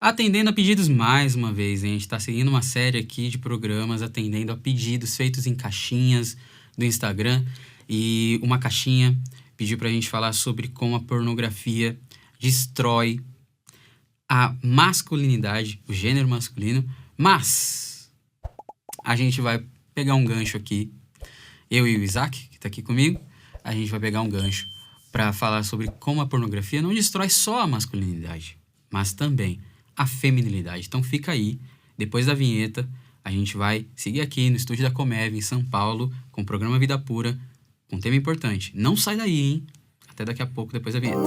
Atendendo a pedidos mais uma vez, hein? A gente está seguindo uma série aqui de programas atendendo a pedidos feitos em caixinhas do Instagram. E uma caixinha pediu pra gente falar sobre como a pornografia destrói a masculinidade, o gênero masculino. Mas a gente vai pegar um gancho aqui. Eu e o Isaac, que tá aqui comigo, a gente vai pegar um gancho para falar sobre como a pornografia não destrói só a masculinidade, mas também a feminilidade. Então fica aí, depois da vinheta, a gente vai seguir aqui no estúdio da Comev, em São Paulo, com o programa Vida Pura, com um tema importante. Não sai daí, hein? Até daqui a pouco, depois da vinheta.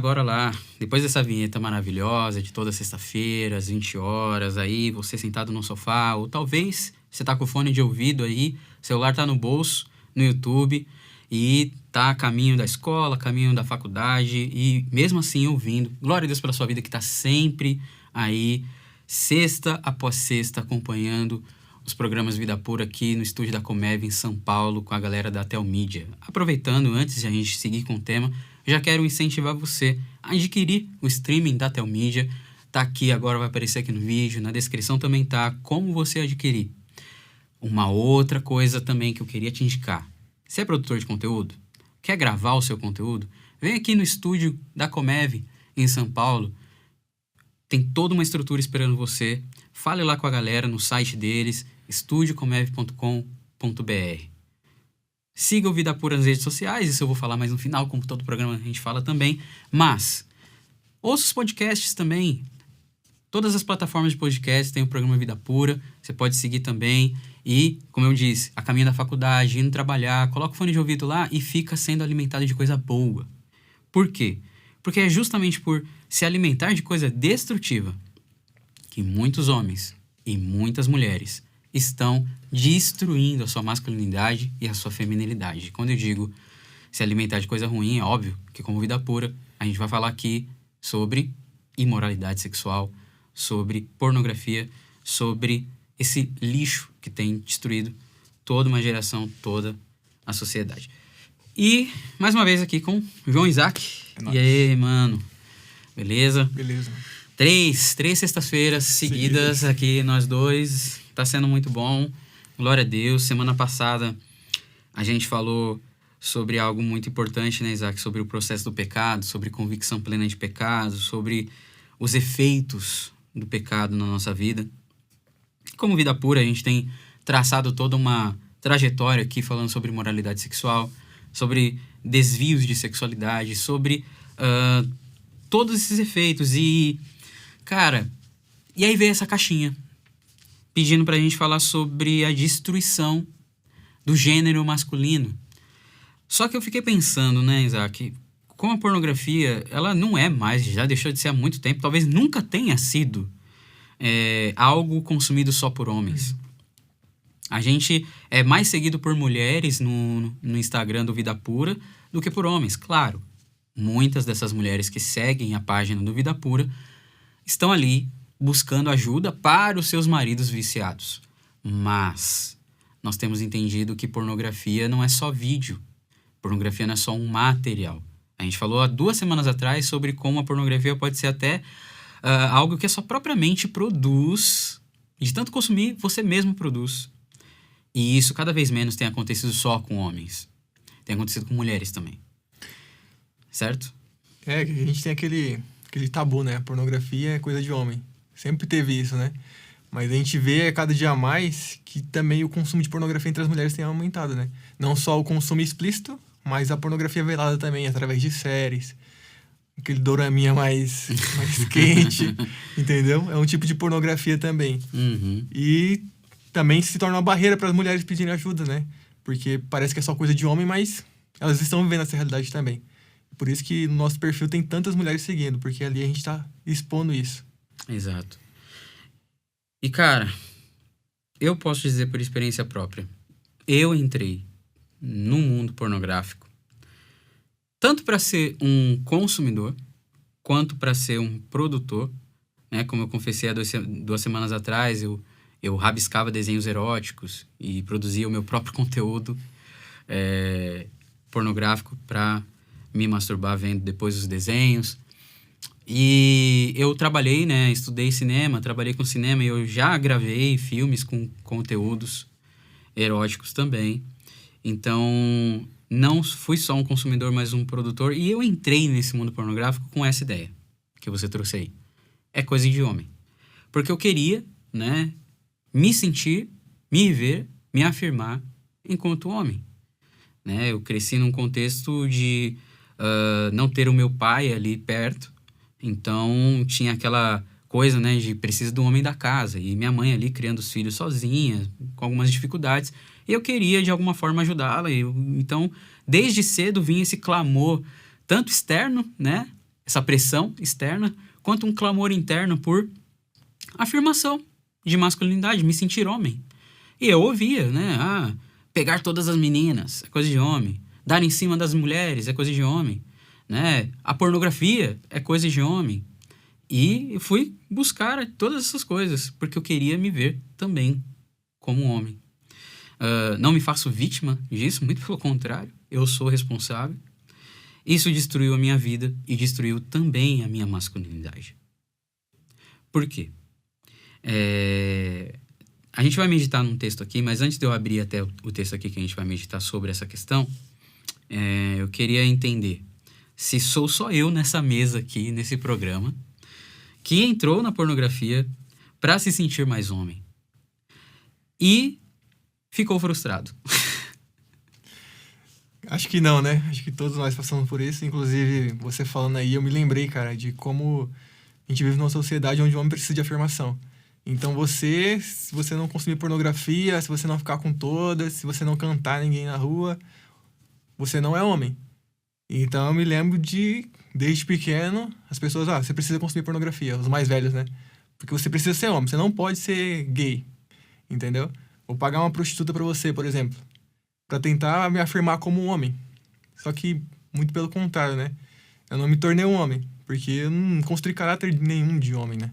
Bora lá. Depois dessa vinheta maravilhosa de toda sexta-feira, às 20 horas, aí você sentado no sofá, ou talvez você tá com o fone de ouvido aí, celular tá no bolso, no YouTube, e tá a caminho da escola, caminho da faculdade, e mesmo assim ouvindo. Glória a Deus pela sua vida que tá sempre aí, sexta após sexta, acompanhando os programas Vida Pura aqui no estúdio da Comev em São Paulo, com a galera da Telmídia. Aproveitando, antes de a gente seguir com o tema, já quero incentivar você a adquirir o streaming da Telmídia. Tá aqui agora, vai aparecer aqui no vídeo, na descrição também tá como você adquirir. Uma outra coisa também que eu queria te indicar. Você é produtor de conteúdo? Quer gravar o seu conteúdo? Vem aqui no estúdio da Comev em São Paulo. Tem toda uma estrutura esperando você. Fale lá com a galera no site deles, estudiocomev.com.br. Siga o Vida Pura nas redes sociais, isso eu vou falar mais no final, como todo programa a gente fala também. Mas, ouça os podcasts também. Todas as plataformas de podcast tem o programa Vida Pura, você pode seguir também. E, como eu disse, a caminho da faculdade, indo trabalhar, coloca o fone de ouvido lá e fica sendo alimentado de coisa boa. Por quê? Porque é justamente por se alimentar de coisa destrutiva que muitos homens e muitas mulheres estão destruindo a sua masculinidade e a sua feminilidade. Quando eu digo se alimentar de coisa ruim, é óbvio que como Vida Pura, a gente vai falar aqui sobre imoralidade sexual, sobre pornografia, sobre esse lixo que tem destruído toda uma geração, toda a sociedade. E, mais uma vez aqui com o João Isaac. É e aí, mano? Beleza? Beleza. Três sextas-feiras seguidas aqui, nós dois. Tá sendo muito bom. Glória a Deus. Semana passada a gente falou sobre algo muito importante, né, Isaac? Sobre o processo do pecado, sobre convicção plena de pecado, sobre os efeitos do pecado na nossa vida. Como Vida Pura, a gente tem traçado toda uma trajetória aqui falando sobre moralidade sexual, sobre desvios de sexualidade, sobre todos esses efeitos. E, cara, e aí veio essa caixinha pedindo pra gente falar sobre a destruição do gênero masculino. Só que eu fiquei pensando, né, Isaac, como a pornografia, ela não é mais, já deixou de ser há muito tempo, talvez nunca tenha sido algo consumido só por homens. A gente é mais seguido por mulheres no Instagram do Vida Pura do que por homens, claro. Muitas dessas mulheres que seguem a página do Vida Pura estão ali buscando ajuda para os seus maridos viciados. Mas nós temos entendido que pornografia não é só vídeo. Pornografia não é só um material. A gente falou há 2 semanas atrás sobre como a pornografia pode ser até algo que a sua própria mente produz. De tanto consumir, você mesmo produz. E isso cada vez menos tem acontecido só com homens. Tem acontecido com mulheres também. Certo? A gente tem aquele tabu, né? A pornografia é coisa de homem. Sempre teve isso, né? Mas a gente vê cada dia mais que também o consumo de pornografia entre as mulheres tem aumentado, né? Não só o consumo explícito, mas a pornografia velada também, através de séries. Aquele doraminha mais quente, entendeu? É um tipo de pornografia também. Uhum. E também se torna uma barreira para as mulheres pedirem ajuda, né? Porque parece que é só coisa de homem, mas elas estão vivendo essa realidade também. Por isso que no nosso perfil tem tantas mulheres seguindo, porque ali a gente tá expondo isso. Exato. E, cara, eu posso dizer por experiência própria. Eu entrei no mundo pornográfico tanto para ser um consumidor, quanto para ser um produtor, né? Como eu confessei há 2 semanas atrás, eu rabiscava desenhos eróticos e produzia o meu próprio conteúdo pornográfico para me masturbar vendo depois os desenhos. E eu trabalhei, né? Estudei cinema, trabalhei com cinema e eu já gravei filmes com conteúdos eróticos também. Então, não fui só um consumidor, mas um produtor. E eu entrei nesse mundo pornográfico com essa ideia que você trouxe aí. É coisa de homem. Porque eu queria, né, me sentir, me ver, me afirmar enquanto homem. Né? Eu cresci num contexto de não ter o meu pai ali perto. Então, tinha aquela coisa, né, de preciso do homem da casa. E minha mãe ali criando os filhos sozinha, com algumas dificuldades. E eu queria, de alguma forma, ajudá-la. Então, desde cedo vinha esse clamor, tanto externo, né? Essa pressão externa, quanto um clamor interno por afirmação de masculinidade, me sentir homem. E eu ouvia, né? Pegar todas as meninas é coisa de homem. Dar em cima das mulheres é coisa de homem. Né? A pornografia é coisa de homem. E eu fui buscar todas essas coisas, porque eu queria me ver também como homem. Não me faço vítima disso, muito pelo contrário, eu sou responsável. Isso destruiu a minha vida e destruiu também a minha masculinidade. Por quê? A gente vai meditar num texto aqui, mas antes de eu abrir até o texto aqui que a gente vai meditar sobre essa questão, eu queria entender se sou só eu nessa mesa aqui, nesse programa, que entrou na pornografia para se sentir mais homem. E ficou frustrado. Acho que não, né? Acho que todos nós passamos por isso. Inclusive, você falando aí, eu me lembrei, cara, de como a gente vive numa sociedade onde o homem precisa de afirmação. Então se você não consumir pornografia, se você não ficar com todas, se você não cantar ninguém na rua, você não é homem. Então eu me lembro desde pequeno, as pessoas, você precisa consumir pornografia, os mais velhos, né? Porque você precisa ser homem, você não pode ser gay, entendeu? Ou pagar uma prostituta pra você, por exemplo, pra tentar me afirmar como um homem. Só que, muito pelo contrário, né? Eu não me tornei um homem, porque eu não construí caráter nenhum de homem, né?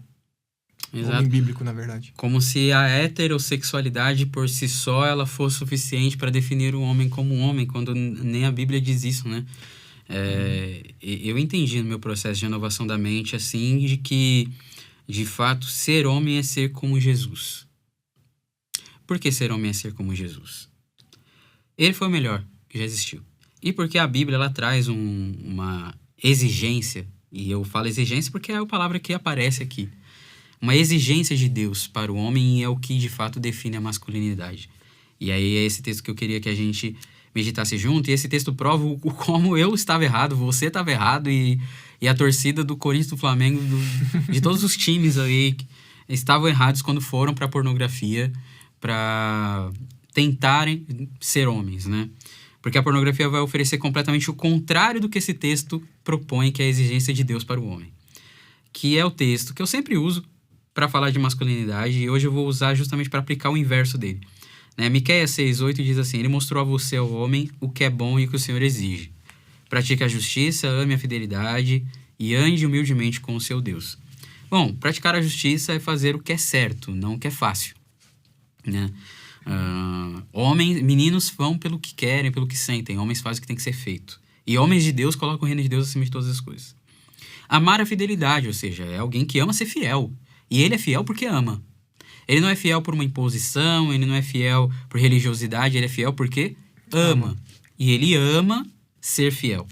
Exato. Homem bíblico, na verdade. Como se a heterossexualidade por si só ela fosse suficiente para definir o homem como um homem, quando nem a Bíblia diz isso, né? Eu entendi no meu processo de renovação da mente, assim, de que, de fato, ser homem é ser como Jesus. Por que ser homem é ser como Jesus? Ele foi o melhor que já existiu. E porque a Bíblia, ela traz uma exigência, e eu falo exigência porque é a palavra que aparece aqui. Uma exigência de Deus para o homem, e é o que, de fato, define a masculinidade. E aí é esse texto que eu queria que a gente meditasse junto, e esse texto prova como eu estava errado, você estava errado, e a torcida do Corinthians, do Flamengo, de todos os times aí estavam errados quando foram para a pornografia para tentarem ser homens, né? Porque a pornografia vai oferecer completamente o contrário do que esse texto propõe, que é a exigência de Deus para o homem. Que é o texto que eu sempre uso para falar de masculinidade, e hoje eu vou usar justamente para aplicar o inverso dele. Miqueias 6:8 diz assim: Ele mostrou a você, o homem, o que é bom e o que o Senhor exige. Pratique a justiça, ame a fidelidade e ande humildemente com o seu Deus. Bom, praticar a justiça é fazer o que é certo, não o que é fácil. Né? Meninos vão pelo que querem, pelo que sentem. Homens fazem o que tem que ser feito. E homens de Deus colocam o reino de Deus acima de todas as coisas. Amar a fidelidade, ou seja, é alguém que ama ser fiel. E ele é fiel porque ama. Ele não é fiel por uma imposição, ele não é fiel por religiosidade, ele é fiel porque ama. E ele ama ser fiel.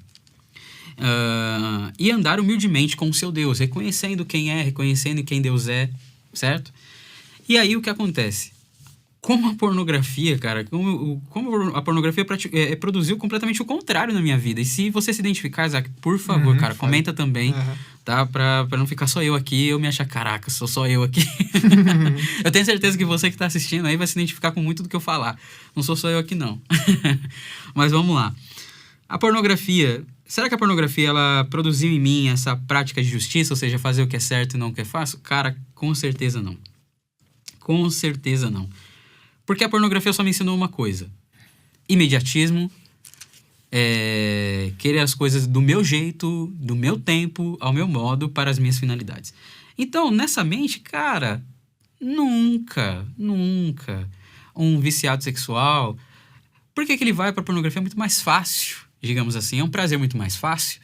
E andar humildemente com o seu Deus, reconhecendo quem é, reconhecendo quem Deus é, certo? E aí o que acontece? Como a pornografia, cara, como a pornografia produziu completamente o contrário na minha vida. E se você se identificar, Isaac, por favor, cara, comenta também, tá? Pra não ficar só eu aqui e eu me achar, caraca, sou só eu aqui. Eu tenho certeza que você que tá assistindo aí vai se identificar com muito do que eu falar. Não sou só eu aqui, não. Mas vamos lá. A pornografia... Será que a pornografia, ela produziu em mim essa prática de justiça, ou seja, fazer o que é certo e não o que é fácil? Cara, com certeza não. Com certeza não. Porque a pornografia só me ensinou uma coisa. Imediatismo, querer as coisas do meu jeito, do meu tempo, ao meu modo, para as minhas finalidades. Então, nessa mente, cara, nunca um viciado sexual... Por que ele vai para a pornografia? É muito mais fácil, digamos assim. É um prazer muito mais fácil.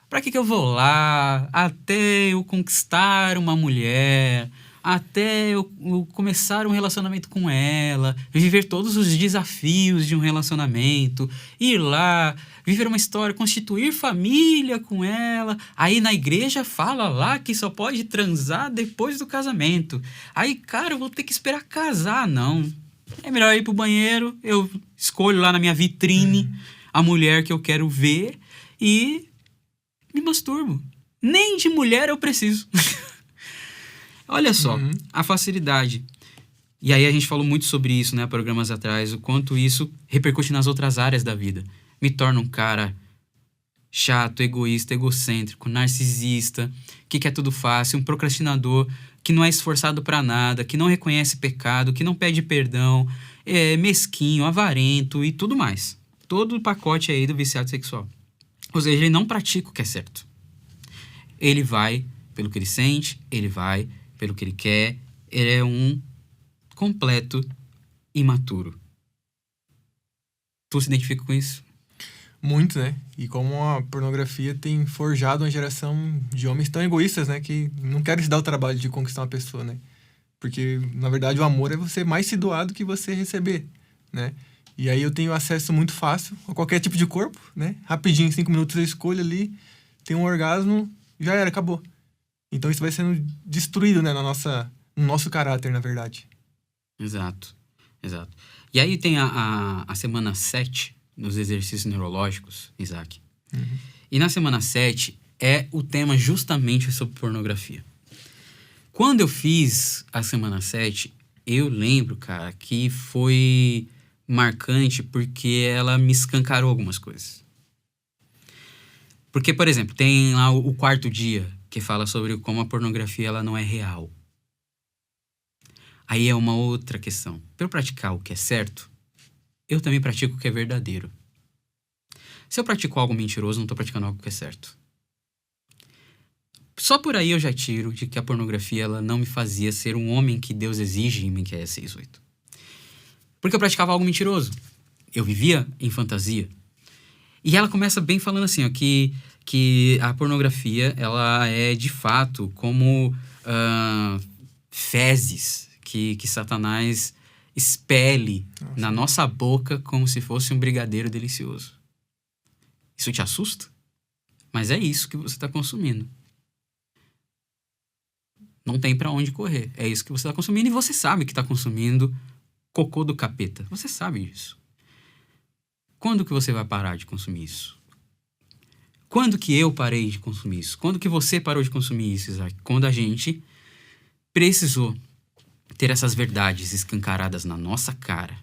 Para que eu vou lá até eu conquistar uma mulher, até eu começar um relacionamento com ela, viver todos os desafios de um relacionamento, ir lá, viver uma história, constituir família com ela. Aí na igreja fala lá que só pode transar depois do casamento. Aí, cara, eu vou ter que esperar casar, não. É melhor ir pro banheiro, eu escolho lá na minha vitrine a mulher que eu quero ver e me masturbo. Nem de mulher eu preciso. Olha só, a facilidade. E aí a gente falou muito sobre isso, né, programas atrás, o quanto isso repercute nas outras áreas da vida. Me torna um cara chato, egoísta, egocêntrico, narcisista, que quer tudo fácil, um procrastinador, que não é esforçado pra nada, que não reconhece pecado, que não pede perdão, é mesquinho, avarento e tudo mais. Todo o pacote aí do viciado sexual. Ou seja, ele não pratica o que é certo. Ele vai pelo que ele sente, ele vai pelo que ele quer, ele é um completo imaturo. Tu se identifica com isso? Muito, né? E como a pornografia tem forjado uma geração de homens tão egoístas, né? Que não querem se dar o trabalho de conquistar uma pessoa, né? Porque, na verdade, o amor é você mais se doar do que você receber, né? E aí eu tenho acesso muito fácil a qualquer tipo de corpo, né? Rapidinho, em 5 minutos eu escolho ali, tenho um orgasmo, já era, acabou. Então isso vai sendo destruído, né? No nosso caráter, na verdade. Exato. E aí tem a semana 7 nos exercícios neurológicos, Isaac. E na semana 7 é o tema justamente sobre pornografia. Quando eu fiz a semana 7, eu lembro, cara, que foi marcante porque ela me escancarou algumas coisas. Porque, por exemplo, tem lá o 4º dia, que fala sobre como a pornografia ela não é real. Aí é uma outra questão. Para eu praticar o que é certo, eu também pratico o que é verdadeiro. Se eu pratico algo mentiroso, não estou praticando algo que é certo. Só por aí eu já tiro de que a pornografia ela não me fazia ser um homem que Deus exige em mim, que é 6:8. Porque eu praticava algo mentiroso. Eu vivia em fantasia. E ela começa bem falando assim, ó, que a pornografia ela é de fato como fezes que Satanás expele na nossa boca como se fosse um brigadeiro delicioso. Isso te assusta? Mas é isso que você está consumindo. Não tem pra onde correr. É isso que você está consumindo e você sabe que está consumindo cocô do capeta. Você sabe disso. Quando que você vai parar de consumir isso? Quando que eu parei de consumir isso? Quando que você parou de consumir isso, Isaac? Quando a gente precisou ter essas verdades escancaradas na nossa cara.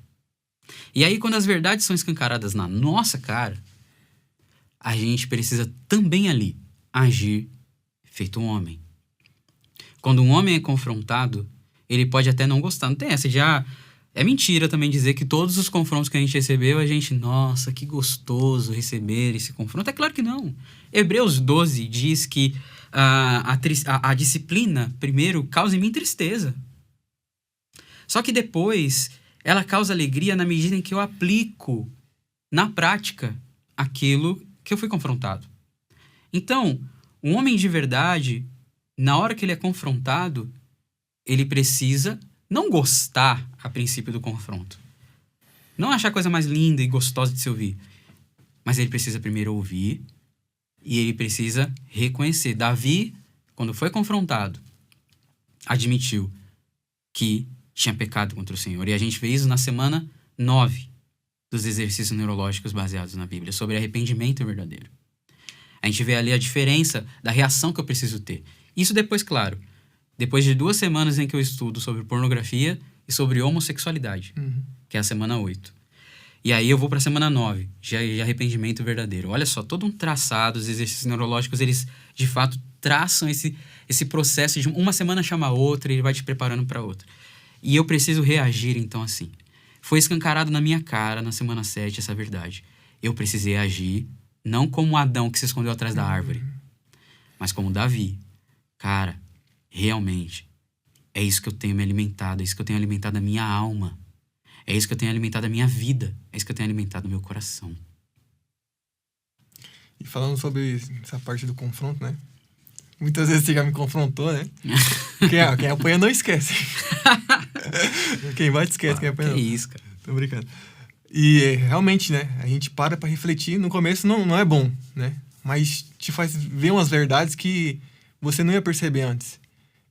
E aí, quando as verdades são escancaradas na nossa cara, a gente precisa também ali agir feito um homem. Quando um homem é confrontado, ele pode até não gostar. Não tem essa, já... É mentira também dizer que todos os confrontos que a gente recebeu, a gente... Nossa, que gostoso receber esse confronto. É claro que não. Hebreus 12 diz que a disciplina, primeiro, causa em mim tristeza. Só que depois, ela causa alegria na medida em que eu aplico na prática aquilo que eu fui confrontado. Então, um homem de verdade, na hora que ele é confrontado, ele precisa não gostar a princípio do confronto. Não achar a coisa mais linda e gostosa de se ouvir. Mas ele precisa primeiro ouvir e ele precisa reconhecer. Davi, quando foi confrontado, admitiu que tinha pecado contra o Senhor. E a gente vê isso na semana 9 dos exercícios neurológicos baseados na Bíblia, sobre arrependimento verdadeiro. A gente vê ali a diferença da reação que eu preciso ter. Isso depois, claro, depois de 2 semanas em que eu estudo sobre pornografia e sobre homossexualidade, que é a semana 8. E aí eu vou para a semana 9, de arrependimento verdadeiro. Olha só, todo um traçado, os exercícios neurológicos, eles de fato traçam esse processo de uma semana chama a outra e ele vai te preparando para outra. E eu preciso reagir então assim. Foi escancarado na minha cara na semana 7 essa verdade. Eu precisei agir, não como Adão que se escondeu atrás da árvore, mas como Davi. Cara, realmente, é isso que eu tenho me alimentado, é isso que eu tenho alimentado a minha alma. É isso que eu tenho alimentado a minha vida. É isso que eu tenho alimentado o meu coração. E falando sobre essa parte do confronto, né? Muitas vezes você já me confrontou, né? Quem apanha não esquece. Quem bate esquece, quem apanha não. Que isso, cara. Tô brincando. E realmente, né? A gente para pra refletir. No começo não é bom, né? Mas te faz ver umas verdades que você não ia perceber antes.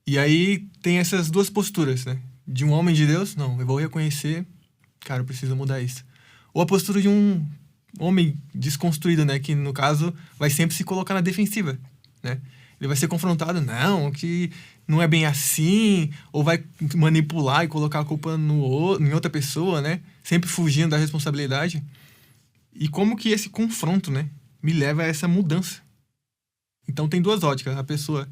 E aí tem essas duas posturas, né? De um homem de Deus, não, eu vou reconhecer, cara, eu preciso mudar isso. Ou a postura de um homem desconstruído, né? Que, no caso, vai sempre se colocar na defensiva, né? Ele vai ser confrontado, não, que não é bem assim, ou vai manipular e colocar a culpa em outra pessoa, né? Sempre fugindo da responsabilidade. E como que esse confronto, né, me leva a essa mudança? Então tem duas óticas. A pessoa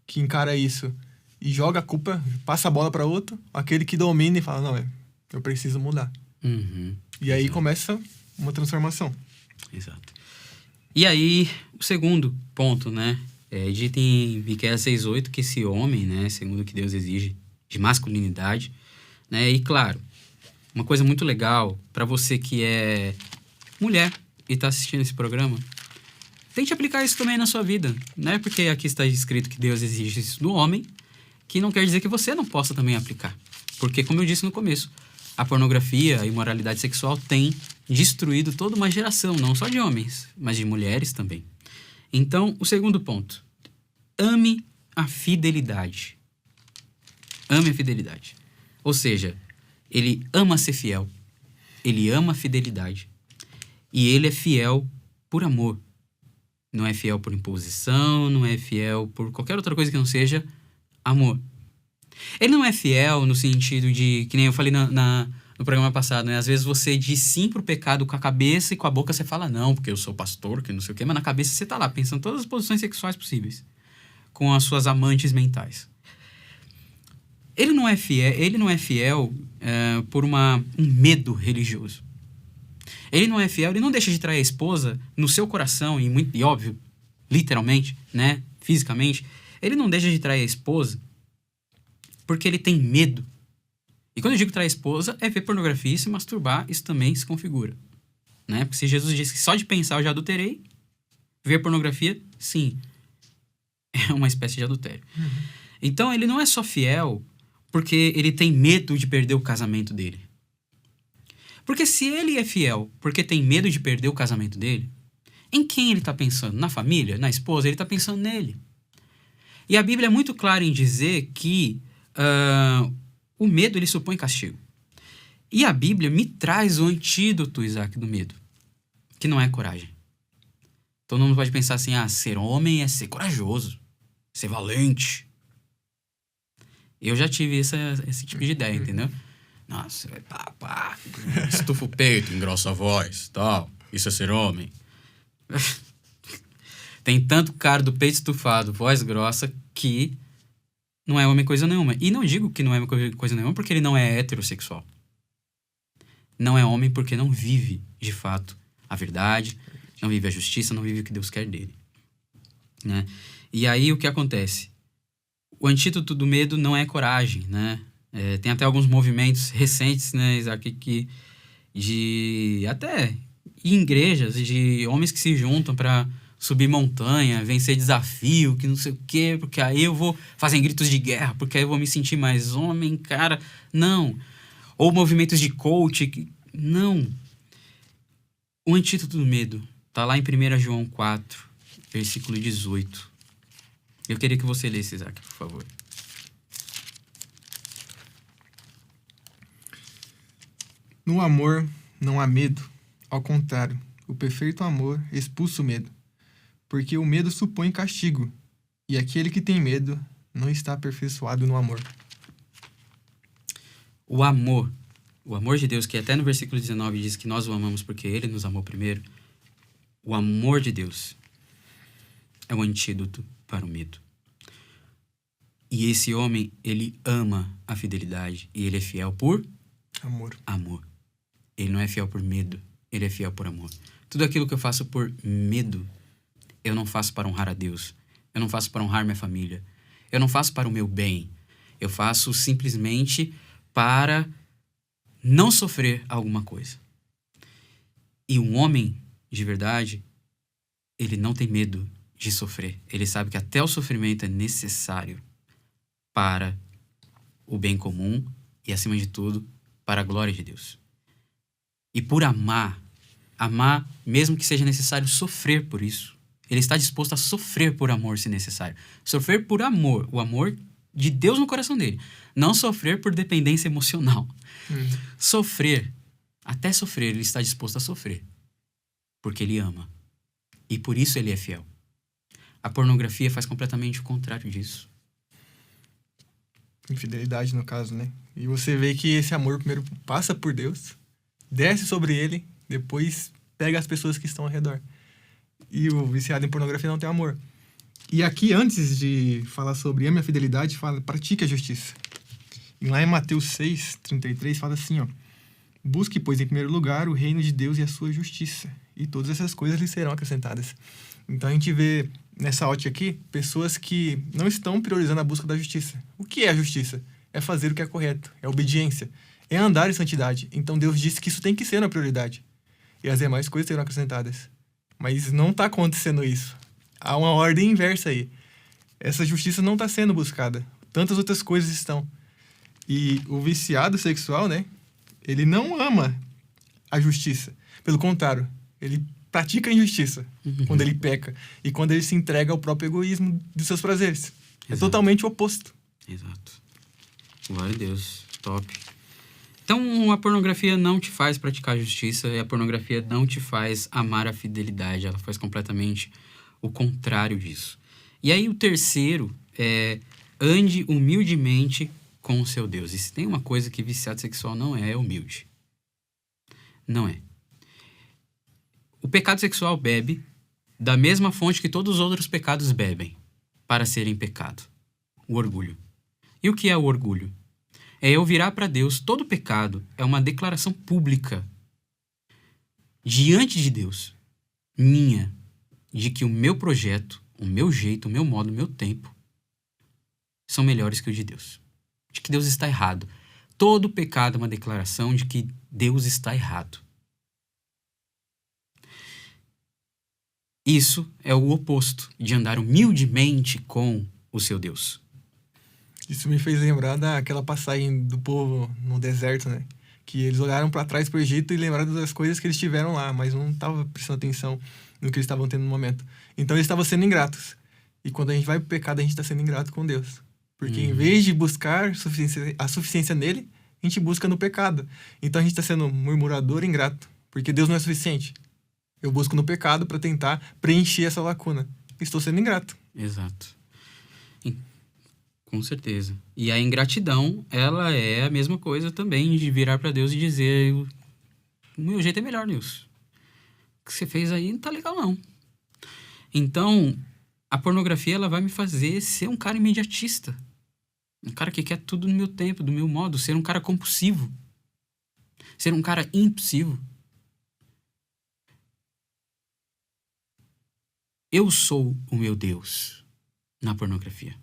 que encara isso e joga a culpa, passa a bola para outro, aquele que domina e fala, não, eu preciso mudar. E aí começa uma transformação. Exato. E aí, o segundo ponto, né? Dito em Miqueias 6:8 que esse homem, né, segundo o que Deus exige de masculinidade, né? E claro, uma coisa muito legal para você que é mulher e tá assistindo esse programa, tente aplicar isso também na sua vida, né? Porque aqui está escrito que Deus exige isso do homem, que não quer dizer que você não possa também aplicar. Porque, como eu disse no começo, a pornografia, a imoralidade sexual tem destruído toda uma geração, não só de homens, mas de mulheres também. Então, o segundo ponto. Ame a fidelidade. Ame a fidelidade. Ou seja, ele ama ser fiel. Ele ama a fidelidade. E ele é fiel por amor. Não é fiel por imposição, não é fiel por qualquer outra coisa que não seja amor. Ele não é fiel no sentido de, que nem eu falei no programa passado, né? Às vezes você diz sim pro pecado com a cabeça e com a boca você fala não, porque eu sou pastor, que não sei o quê, mas na cabeça você tá lá pensando todas as posições sexuais possíveis com as suas amantes mentais. Ele não é fiel por um medo religioso. Ele não é fiel, ele não deixa de trair a esposa no seu coração, e óbvio, literalmente, né? Fisicamente, ele não deixa de trair a esposa porque ele tem medo. E quando eu digo trair a esposa, é ver pornografia e se masturbar, isso também se configura. Né? Porque se Jesus disse que só de pensar eu já adulterei, ver pornografia, sim, é uma espécie de adultério. Então ele não é só fiel porque ele tem medo de perder o casamento dele. Porque se ele é fiel porque tem medo de perder o casamento dele, em quem ele está pensando? Na família? Na esposa? Ele está pensando nele. E a Bíblia é muito clara em dizer que o medo, ele supõe castigo. E a Bíblia me traz o antídoto, Isaac, do medo, que não é coragem. Todo mundo pode pensar assim, ser homem é ser corajoso, ser valente. Eu já tive esse tipo de ideia, entendeu? Nossa, estufa o peito, engrossa a voz, tal. Isso é ser homem. Tem tanto cara do peito estufado, voz grossa, que não é homem coisa nenhuma. E não digo que não é coisa nenhuma porque ele não é heterossexual. Não é homem porque não vive, de fato, a verdade, não vive a justiça, não vive o que Deus quer dele. Né? E aí o que acontece? O antídoto do medo não é coragem, né? Tem até alguns movimentos recentes, né, Isaac, até em igrejas, de homens que se juntam para subir montanha, vencer desafio, que não sei o quê, porque aí eu vou fazer gritos de guerra, porque aí eu vou me sentir mais homem, cara. Não. Ou movimentos de coach. Não. O antídoto do medo tá lá em 1 João 4, versículo 18. Eu queria que você lesse, Isaac, por favor. No amor não há medo. Ao contrário, o perfeito amor expulsa o medo. Porque o medo supõe castigo, e aquele que tem medo não está aperfeiçoado no amor. O amor de Deus, que até no versículo 19 diz que nós o amamos porque Ele nos amou primeiro. O amor de Deus é o antídoto para o medo. E esse homem, ele ama a fidelidade, e ele é fiel por Amor. amor. ele não é fiel por medo, ele é fiel por amor. Tudo aquilo que eu faço por medo, eu não faço para honrar a Deus. Eu não faço para honrar minha família. Eu não faço para o meu bem. Eu faço simplesmente para não sofrer alguma coisa. E um homem de verdade, ele não tem medo de sofrer. Ele sabe que até o sofrimento é necessário para o bem comum e, acima de tudo, para a glória de Deus. E por amar mesmo que seja necessário sofrer por isso, ele está disposto a sofrer por amor se necessário. Sofrer por amor, o amor de Deus no coração dele. Não sofrer por dependência emocional. Sofrer, até sofrer, ele está disposto a sofrer. Porque ele ama. E por isso ele é fiel. A pornografia faz completamente o contrário disso. Infidelidade, no caso, né? E você vê que esse amor primeiro passa por Deus, desce sobre ele, depois pega as pessoas que estão ao redor. E o viciado em pornografia não tem amor. E aqui, antes de falar sobre ame a fidelidade, fala, pratique a justiça. E lá em Mateus 6:33, fala assim, ó. Busque, pois, em primeiro lugar o reino de Deus e a sua justiça, e todas essas coisas lhe serão acrescentadas. Então a gente vê, nessa ótica aqui, pessoas que não estão priorizando a busca da justiça. O que é a justiça? É fazer o que é correto, é obediência, é andar em santidade. Então Deus disse que isso tem que ser uma prioridade. E as demais coisas serão acrescentadas. Mas não está acontecendo isso. Há uma ordem inversa aí. Essa justiça não está sendo buscada. Tantas outras coisas estão. E o viciado sexual, né? Ele não ama a justiça. Pelo contrário, ele pratica a injustiça quando ele peca. E quando ele se entrega ao próprio egoísmo dos seus prazeres. Exato. É totalmente o oposto. Exato. Glória a Deus. Top. Então, a pornografia não te faz praticar a justiça e a pornografia não te faz amar a fidelidade. Ela faz completamente o contrário disso. E aí, o terceiro é ande humildemente com o seu Deus. E se tem uma coisa que viciado sexual não é humilde. Não é. O pecado sexual bebe da mesma fonte que todos os outros pecados bebem para serem pecado. O orgulho. E o que é o orgulho? É eu virar para Deus. Todo pecado é uma declaração pública diante de Deus, minha, de que o meu projeto, o meu jeito, o meu modo, o meu tempo são melhores que o de Deus. De que Deus está errado. Todo pecado é uma declaração de que Deus está errado. Isso é o oposto de andar humildemente com o seu Deus. Isso me fez lembrar daquela passagem do povo no deserto, né? Que eles olharam para trás pro Egito e lembraram das coisas que eles tiveram lá, mas não estavam prestando atenção no que eles estavam tendo no momento. Então eles estavam sendo ingratos. E quando a gente vai pro pecado, a gente está sendo ingrato com Deus. Porque em vez de buscar a suficiência nele, a gente busca no pecado. Então a gente está sendo murmurador e ingrato. Porque Deus não é suficiente. Eu busco no pecado para tentar preencher essa lacuna. Estou sendo ingrato. Exato. Com certeza. E a ingratidão, ela é a mesma coisa também de virar para Deus e dizer: o meu jeito é melhor, Deus. O que você fez aí não tá legal, não. Então, a pornografia, ela vai me fazer ser um cara imediatista. Um cara que quer tudo no meu tempo, do meu modo. Ser um cara compulsivo. Ser um cara impulsivo. Eu sou o meu Deus na pornografia.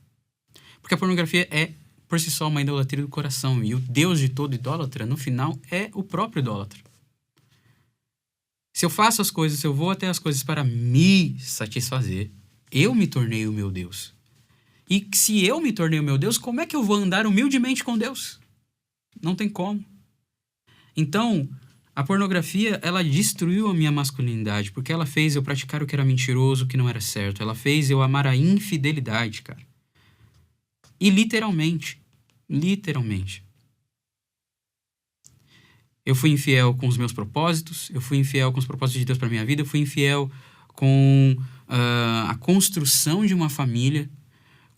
Porque a pornografia é, por si só, uma idolatria do coração. E o Deus de todo idólatra, no final, é o próprio idólatra. Se eu faço as coisas, se eu vou até as coisas para me satisfazer, eu me tornei o meu Deus. E se eu me tornei o meu Deus, como é que eu vou andar humildemente com Deus? Não tem como. Então, a pornografia, ela destruiu a minha masculinidade, porque ela fez eu praticar o que era mentiroso, o que não era certo. Ela fez eu amar a infidelidade, cara. E literalmente, eu fui infiel com os meus propósitos, eu fui infiel com os propósitos de Deus para minha vida, eu fui infiel com a construção de uma família.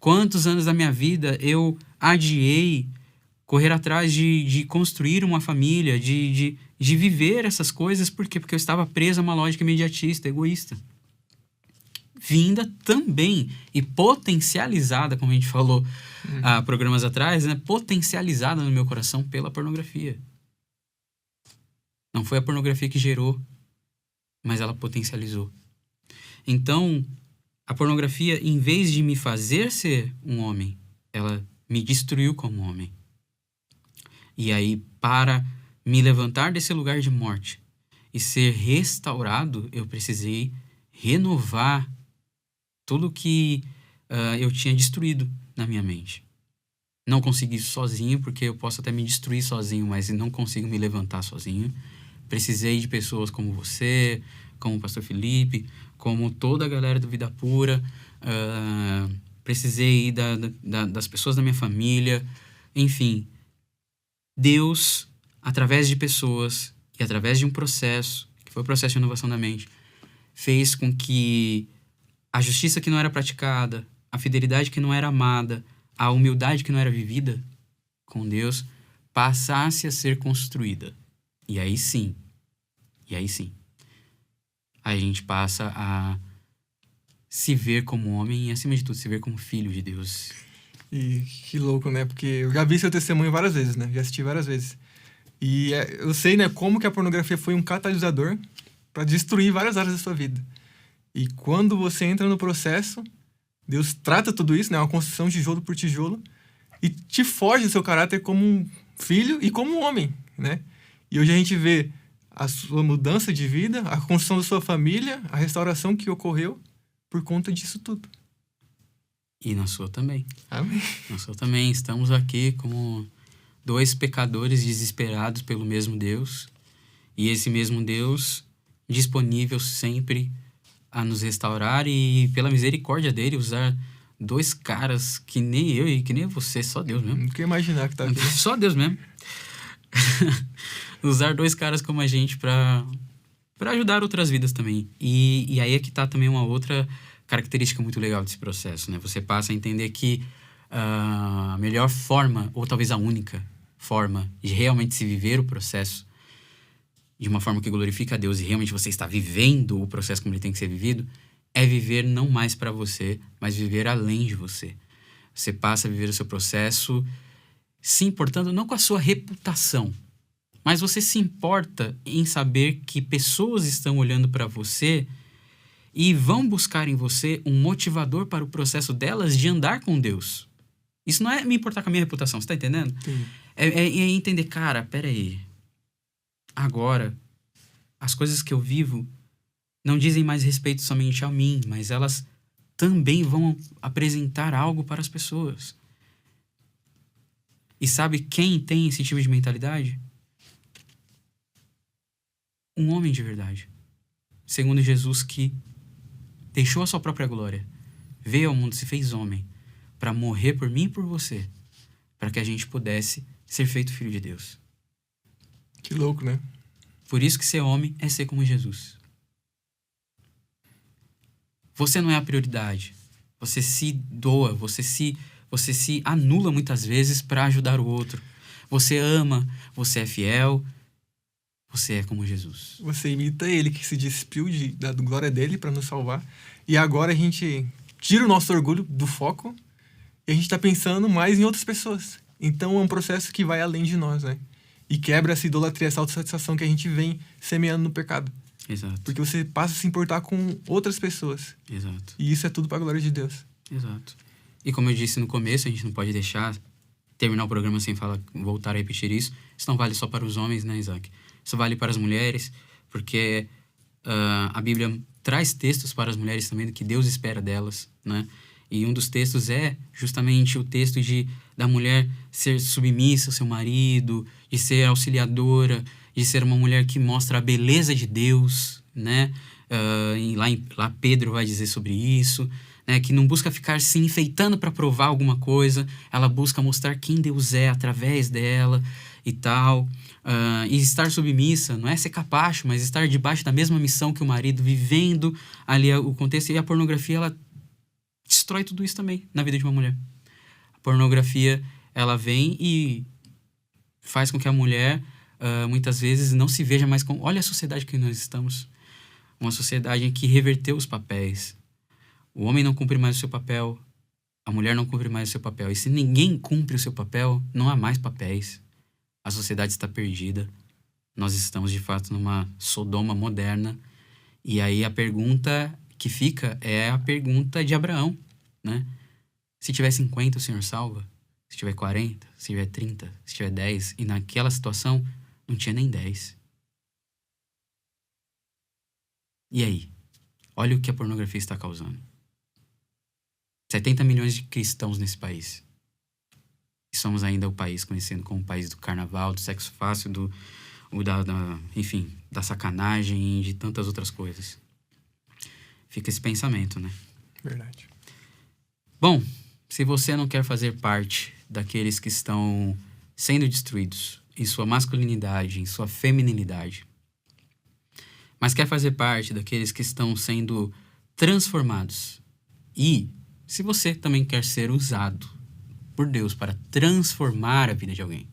Quantos anos da minha vida eu adiei correr atrás de construir uma família, de viver essas coisas, por quê? Porque eu estava preso a uma lógica imediatista, egoísta. Vinda também e potencializada, como a gente falou há programas atrás, né? Potencializada no meu coração pela pornografia. Não foi a pornografia que gerou, mas ela potencializou. Então, a pornografia, em vez de me fazer ser um homem, ela me destruiu como homem. E aí, para me levantar desse lugar de morte e ser restaurado, eu precisei renovar tudo que eu tinha destruído na minha mente. Não consegui isso sozinho, porque eu posso até me destruir sozinho, mas não consigo me levantar sozinho. Precisei de pessoas como você, como o pastor Felipe, como toda a galera do Vida Pura. Precisei das pessoas da minha família. Enfim, Deus, através de pessoas e através de um processo, que foi o processo de renovação da mente, fez com que a justiça que não era praticada, a fidelidade que não era amada, a humildade que não era vivida com Deus, passasse a ser construída. E aí sim, a gente passa a se ver como homem e, acima de tudo, se ver como filho de Deus. E que louco, né? Porque eu já vi seu testemunho várias vezes, né? Já assisti várias vezes. E eu sei, né, como que a pornografia foi um catalisador para destruir várias áreas da sua vida. E quando você entra no processo, Deus trata tudo isso, né? Uma construção tijolo por tijolo, e te forja o seu caráter como um filho e como um homem, né? E hoje a gente vê a sua mudança de vida, a construção da sua família, a restauração que ocorreu por conta disso tudo. E na sua também. Amém. Na sua também. Estamos aqui como 2 pecadores desesperados pelo mesmo Deus. E esse mesmo Deus disponível sempre a nos restaurar e, pela misericórdia dele, usar 2 caras que nem eu e que nem você, só Deus mesmo. Não queria imaginar que tá aqui. Só Deus mesmo. Usar 2 caras como a gente para ajudar outras vidas também. E aí é que tá também uma outra característica muito legal desse processo, né? Você passa a entender que a melhor forma, ou talvez a única forma de realmente se viver o processo de uma forma que glorifica a Deus e realmente você está vivendo o processo como ele tem que ser vivido, é viver não mais para você, mas viver além de você. Você passa a viver o seu processo se importando não com a sua reputação, mas você se importa em saber que pessoas estão olhando para você e vão buscar em você um motivador para o processo delas de andar com Deus. Isso não é me importar com a minha reputação, você tá entendendo? Sim. É entender, cara, peraí. Agora, as coisas que eu vivo não dizem mais respeito somente a mim, mas elas também vão apresentar algo para as pessoas. E sabe quem tem esse tipo de mentalidade? Um homem de verdade. Segundo Jesus, que deixou a sua própria glória, veio ao mundo, se fez homem, para morrer por mim e por você, para que a gente pudesse ser feito filho de Deus. Que louco, né? Por isso que ser homem é ser como Jesus. Você não é a prioridade. Você se doa, você se anula muitas vezes para ajudar o outro. Você ama, você é fiel, você é como Jesus. Você imita ele, que se despiu da glória dele para nos salvar. E agora a gente tira o nosso orgulho do foco e a gente tá pensando mais em outras pessoas. Então é um processo que vai além de nós, né? E quebra essa idolatria, essa autossatisfação que a gente vem semeando no pecado. Exato. Porque você passa a se importar com outras pessoas. Exato. E isso é tudo para a glória de Deus. Exato. E como eu disse no começo, a gente não pode terminar o programa sem voltar a repetir isso. Isso não vale só para os homens, né, Isaac? Isso vale para as mulheres, porque a Bíblia traz textos para as mulheres também do que Deus espera delas, né? E um dos textos é justamente o texto da mulher ser submissa ao seu marido, de ser auxiliadora, de ser uma mulher que mostra a beleza de Deus, né? E lá Pedro vai dizer sobre isso, né? Que não busca ficar se enfeitando para provar alguma coisa, ela busca mostrar quem Deus é através dela e tal. E estar submissa não é ser capacho, mas estar debaixo da mesma missão que o marido, vivendo ali o contexto. E a pornografia, ela destrói tudo isso também na vida de uma mulher. A pornografia, ela vem e faz com que a mulher, muitas vezes, não se veja mais como... Olha a sociedade que nós estamos. Uma sociedade em que reverteu os papéis. O homem não cumpre mais o seu papel. A mulher não cumpre mais o seu papel. E se ninguém cumpre o seu papel, não há mais papéis. A sociedade está perdida. Nós estamos, de fato, numa Sodoma moderna. E aí a pergunta que fica é a pergunta de Abraão, né? Se tiver 50, o Senhor salva? Se tiver 40, se tiver 30, se tiver 10, e naquela situação não tinha nem 10. E aí? Olha o que a pornografia está causando. 70 milhões de cristãos nesse país. E somos ainda o país conhecido como o país do carnaval, do sexo fácil, enfim, da sacanagem e de tantas outras coisas. Fica esse pensamento, né? Verdade. Bom, se você não quer fazer parte daqueles que estão sendo destruídos em sua masculinidade, em sua feminilidade, mas quer fazer parte daqueles que estão sendo transformados, e se você também quer ser usado por Deus para transformar a vida de alguém,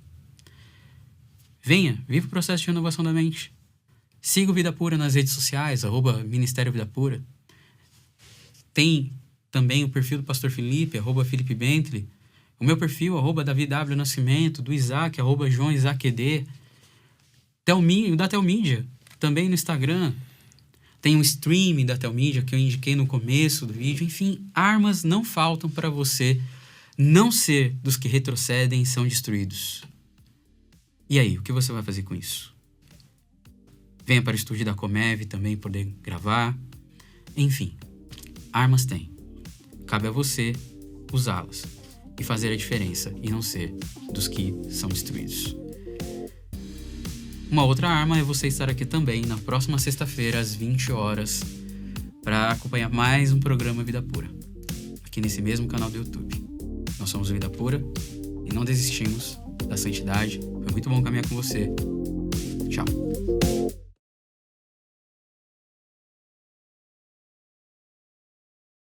venha, viva o processo de renovação da mente. Siga o Vida Pura nas redes sociais, @Ministério Vida Pura. Tem também o perfil do Pastor Felipe, @Felipe Bentley. O meu perfil, @DaviW Nascimento, do Isaac, @João Isaac ED. O da Telmídia, também no Instagram. Tem um streaming da Telmídia que eu indiquei no começo do vídeo. Enfim, armas não faltam para você não ser dos que retrocedem e são destruídos. E aí, o que você vai fazer com isso? Venha para o estúdio da Comev também poder gravar. Enfim, armas tem. Cabe a você usá-las e fazer a diferença e não ser dos que são destruídos. Uma outra arma é você estar aqui também na próxima sexta-feira, às 20 horas, para acompanhar mais um programa Vida Pura, aqui nesse mesmo canal do YouTube. Nós somos o Vida Pura e não desistimos da santidade. Foi muito bom caminhar com você. Tchau.